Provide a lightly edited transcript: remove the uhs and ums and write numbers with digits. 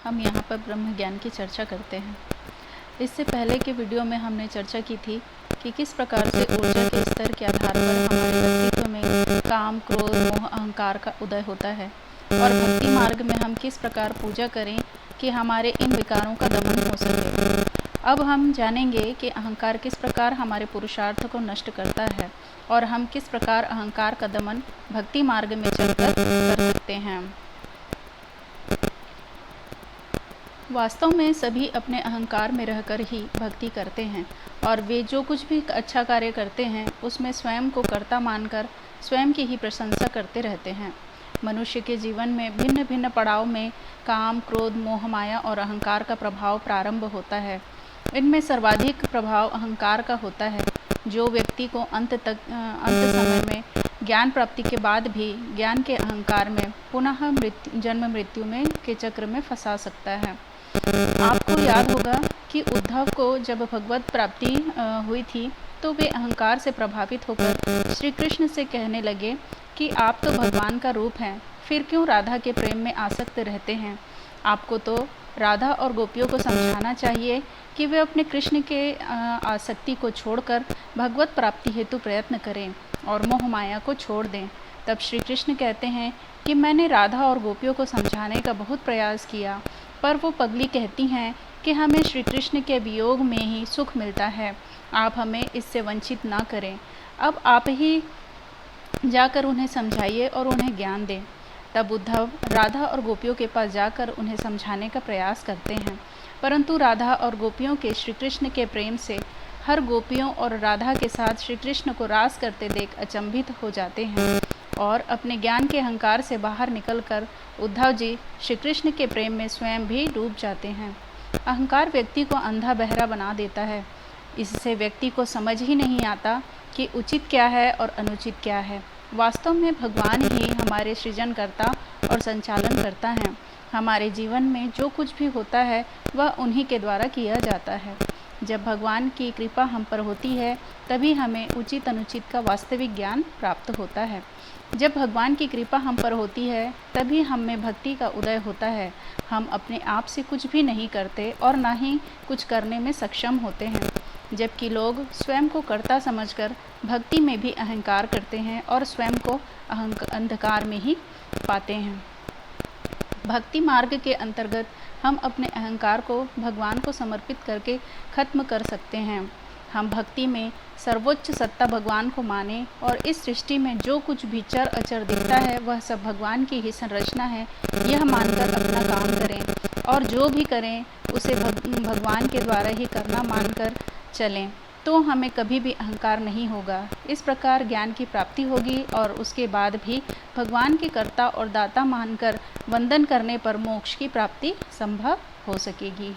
हम यहाँ पर ब्रह्म ज्ञान की चर्चा करते हैं। इससे पहले के वीडियो में हमने चर्चा की थी कि किस प्रकार से ऊर्जा के स्तर के आधार पर हमारे व्यक्तित्व में काम, क्रोध, मोह, अहंकार का उदय होता है और भक्ति मार्ग में हम किस प्रकार पूजा करें कि हमारे इन विकारों का दमन हो सके। अब हम जानेंगे कि अहंकार किस प्रकार हमारे पुरुषार्थ को नष्ट करता है और हम किस प्रकार अहंकार का दमन भक्ति मार्ग में चलकर कर सकते हैं। वास्तव में सभी अपने अहंकार में रहकर ही भक्ति करते हैं और वे जो कुछ भी अच्छा कार्य करते हैं उसमें स्वयं को कर्ता मानकर स्वयं की ही प्रशंसा करते रहते हैं। मनुष्य के जीवन में भिन्न भिन्न पड़ाव में काम, क्रोध, मोह, माया और अहंकार का प्रभाव प्रारंभ होता है। इनमें सर्वाधिक प्रभाव अहंकार का होता है, जो व्यक्ति को अंत समय में ज्ञान प्राप्ति के बाद भी ज्ञान के अहंकार में पुनः जन्म मृत्यु में के चक्र में फंसा सकता है। आपको याद होगा कि उद्धव को जब भगवत प्राप्ति हुई थी तो वे अहंकार से प्रभावित होकर श्री कृष्ण से कहने लगे कि आप तो भगवान का रूप हैं, फिर क्यों राधा के प्रेम में आसक्त रहते हैं। आपको तो राधा और गोपियों को समझाना चाहिए कि वे अपने कृष्ण के आसक्ति को छोड़कर भगवत प्राप्ति हेतु प्रयत्न करें और मोह माया को छोड़ दें। तब श्री कृष्ण कहते हैं कि मैंने राधा और गोपियों को समझाने का बहुत प्रयास किया, पर वो पगली कहती हैं कि हमें श्री कृष्ण के वियोग में ही सुख मिलता है, आप हमें इससे वंचित ना करें। अब आप ही जाकर उन्हें समझाइए और उन्हें ज्ञान दें। तब उद्धव राधा और गोपियों के पास जाकर उन्हें समझाने का प्रयास करते हैं, परंतु राधा और गोपियों के श्री कृष्ण के प्रेम से हर गोपियों और राधा के साथ श्री कृष्ण को रास करते देख अचंभित हो जाते हैं और अपने ज्ञान के अहंकार से बाहर निकलकर उद्धव जी श्री कृष्ण के प्रेम में स्वयं भी डूब जाते हैं। अहंकार व्यक्ति को अंधा बहरा बना देता है। इससे व्यक्ति को समझ ही नहीं आता कि उचित क्या है और अनुचित क्या है। वास्तव में भगवान ही हमारे सृजनकर्ता और संचालन करता है। हमारे जीवन में जो कुछ भी होता है वह उन्हीं के द्वारा किया जाता है। जब भगवान की कृपा हम पर होती है तभी हमें उचित अनुचित का वास्तविक ज्ञान प्राप्त होता है। जब भगवान की कृपा हम पर होती है तभी हम में भक्ति का उदय होता है। हम अपने आप से कुछ भी नहीं करते और ना ही कुछ करने में सक्षम होते हैं, जबकि लोग स्वयं को कर्ता समझकर भक्ति में भी अहंकार करते हैं और स्वयं को अंधकार में ही पाते हैं। भक्ति मार्ग के अंतर्गत हम अपने अहंकार को भगवान को समर्पित करके खत्म कर सकते हैं। हम भक्ति में सर्वोच्च सत्ता भगवान को माने और इस सृष्टि में जो कुछ भी चर अचर दिखता है वह सब भगवान की ही संरचना है, यह मानकर अपना काम करें और जो भी करें उसे भगवान के द्वारा ही करना मानकर चलें, तो हमें कभी भी अहंकार नहीं होगा। इस प्रकार ज्ञान की प्राप्ति होगी और उसके बाद भी भगवान के कर्ता और दाता मानकर वंदन करने पर मोक्ष की प्राप्ति संभव हो सकेगी।